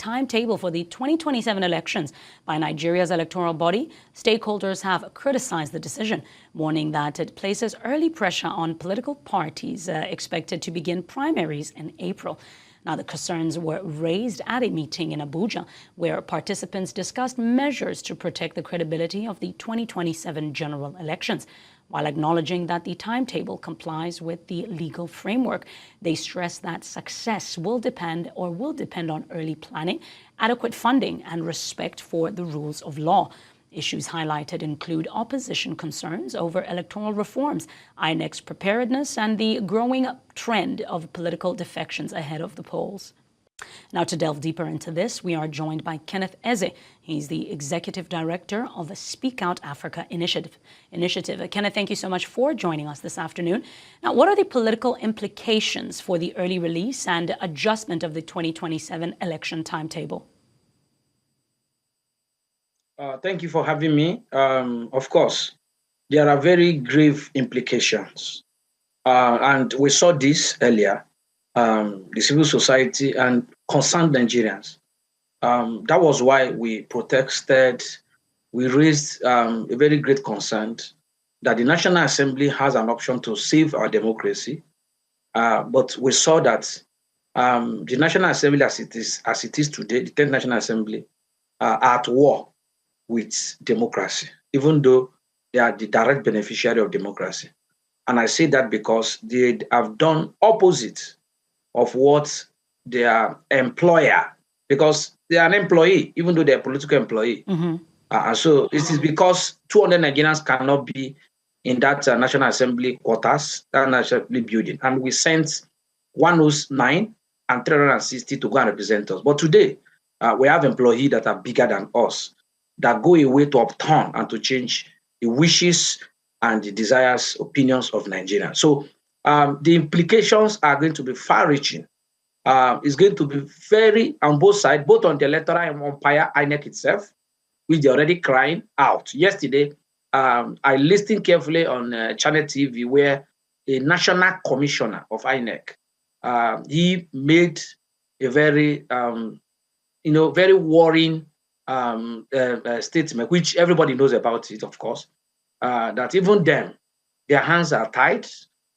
timetable for the 2027 elections by Nigeria's electoral body, stakeholders have criticized the decision, warning that it places early pressure on political parties expected to begin primaries in April. Now, the concerns were raised at a meeting in Abuja, where participants discussed measures to protect the credibility of the 2027 general elections. While acknowledging that the timetable complies with the legal framework, they stress that success will depend on early planning, adequate funding, and respect for the rules of law. Issues highlighted include opposition concerns over electoral reforms, INEC's preparedness, and the growing trend of political defections ahead of the polls. Now, to delve deeper into this, we are joined by Kenneth Eze. He's the Executive Director of the Speak Out Africa Initiative. Kenneth, thank you so much for joining us this afternoon. Now, what are the political implications for the early release and adjustment of the 2027 election timetable? Thank you for having me. Of course, there are very grave implications. And we saw this earlier. The civil society and concerned Nigerians. That was why we protested. We raised a very great concern that the National Assembly has an option to save our democracy. But we saw that the National Assembly, as it is today, the 10th National Assembly, are at war with democracy, even though they are the direct beneficiary of democracy. And I say that because they have done opposite of what their employer, because they are an employee, even though they're a political employee. So it is because 200 Nigerians cannot be in that National Assembly quarters, that National Assembly building. And we sent 109 and 360 to go and represent us. But today, we have employees that are bigger than us, that go away to upturn and to change the wishes and the desires, opinions of Nigeria. So the implications are going to be far-reaching. It's going to be very on both sides, both on the electoral and umpire INEC itself, which they're already crying out. Yesterday, I listened carefully on Channel TV where a national commissioner of INEC, he made a very, very worrying statement, which everybody knows about it, of course, that even them, their hands are tied.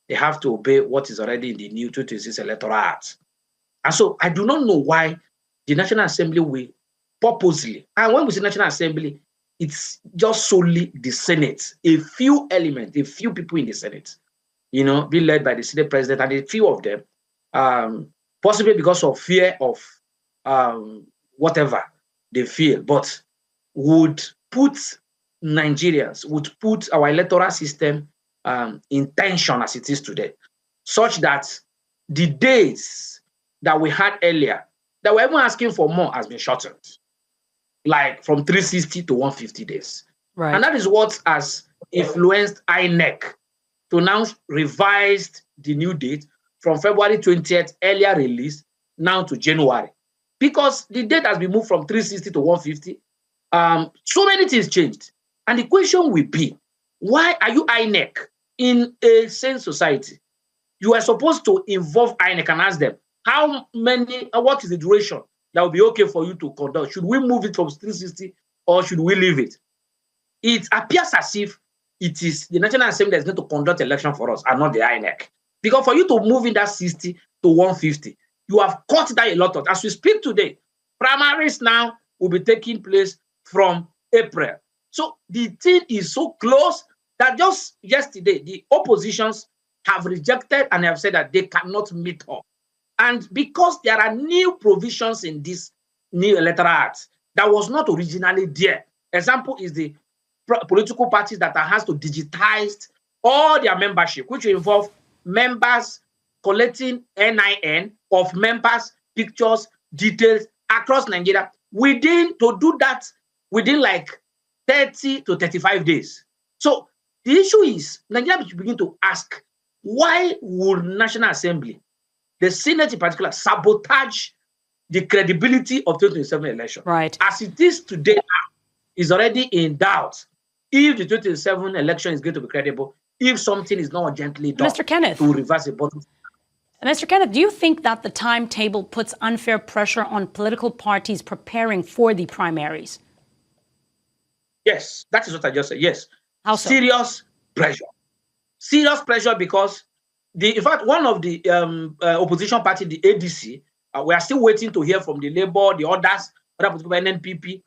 They have to obey what is already in the new 2026 Electoral Act. And so I do not know why the National Assembly will purposely, and when we say National Assembly, it's just solely the Senate, a few elements, a few people in the Senate, be led by the Senate President, and a few of them, possibly because of fear of whatever they feel, but would put Nigerians, would put our electoral system in tension as it is today, such that the days that we had earlier, that we're even asking for more, has been shortened, like from 360 to 150 days. Right. And that is what has influenced INEC to now revise the new date from February 20th, earlier release, now to January. Because the date has been moved from 360 to 150. So many things changed. And the question will be, why are you INEC in a sane society? You are supposed to involve INEC and ask them, what is the duration that will be okay for you to conduct? Should we move it from 360 or should we leave it? It appears as if it is the National Assembly that is going to conduct election for us and not the INEC. Because for you to move in that 60 to 150, you have cut that a lot. As we speak today, primaries now will be taking place from April. So the thing is so close that just yesterday, the oppositions have rejected and have said that they cannot meet up. And because there are new provisions in this new electoral act that was not originally there. Example is the political parties that has to digitize all their membership, which will involve members collecting NIN of members, pictures, details across Nigeria to do that within like 30 to 35 days. So the issue is Nigeria should begin to ask, why would National Assembly, the Senate in particular, sabotage the credibility of 2027 election? Right. As it is today now, is already in doubt if the 2027 election is going to be credible, if something is not urgently done Mr. Kenneth, to reverse the bottom. Mr. Kenneth, do you think that the timetable puts unfair pressure on political parties preparing for the primaries? Yes, that is what I just said. Yes. How so? Serious pressure. Serious pressure because, in fact, one of the opposition party, the ADC, we are still waiting to hear from the Labour, the others, other political NNPP,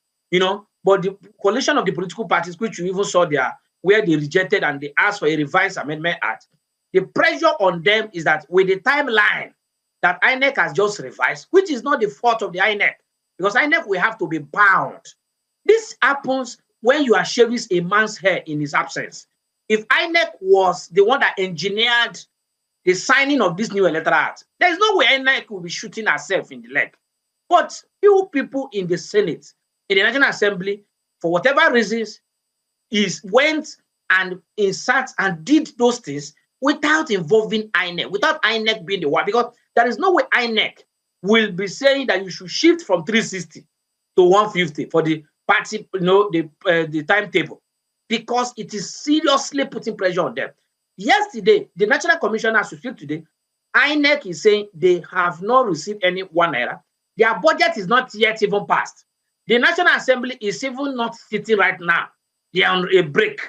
but the coalition of the political parties, which you even saw there, where they rejected and they asked for a revised amendment act, the pressure on them is that with the timeline that INEC has just revised, which is not the fault of the INEC, because INEC will have to be bound. This happens when you are shaving a man's hair in his absence. If INEC was the one that engineered the signing of this new electoral act, there is no way INEC will be shooting herself in the leg. But few people in the Senate, in the National Assembly, for whatever reasons, went and insert and did those things without involving INEC, without INEC being the one, because there is no way INEC will be saying that you should shift from 360 to 150 for the party, the timetable, because it is seriously putting pressure on them. Yesterday, the National Commissioner, as we speak today, INEC is saying they have not received any ₦1. Their budget is not yet even passed. The National Assembly is even not sitting right now. They are on a break.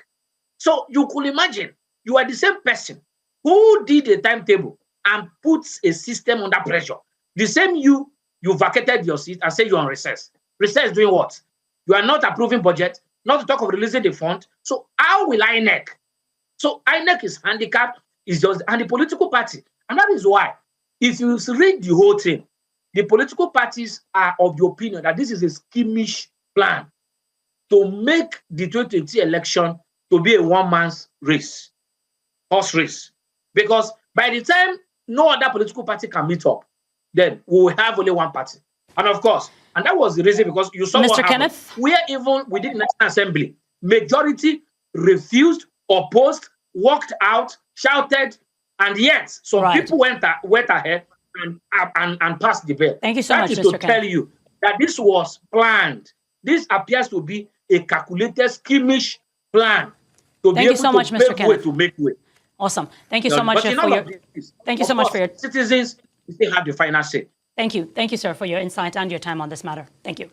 So you could imagine, you are the same person who did a timetable and puts a system under pressure. The same you vacated your seat and say you're on recess. Recess doing what? You are not approving budget, not to talk of releasing the fund. So how will INEC? So INEC is handicapped, and the political party. And that is why, if you read the whole thing, the political parties are of the opinion that this is a schemish plan to make the 2020 election to be a one-man's race, horse race. Because by the time no other political party can meet up, then we will have only one party. And of course, and that was the reason, because you saw what happened, where even within the National Assembly, majority refused, opposed, walked out, shouted, and yet some people went ahead and passed the bill. Thank you so much, Mr. That is to tell you that this was planned. This appears to be a calculated, schemish plan to be able to make way to make way. Awesome. Thank you so much for your. Thank you so much for your. Citizens still have the final say. Thank you. Thank you, sir, for your insight and your time on this matter. Thank you.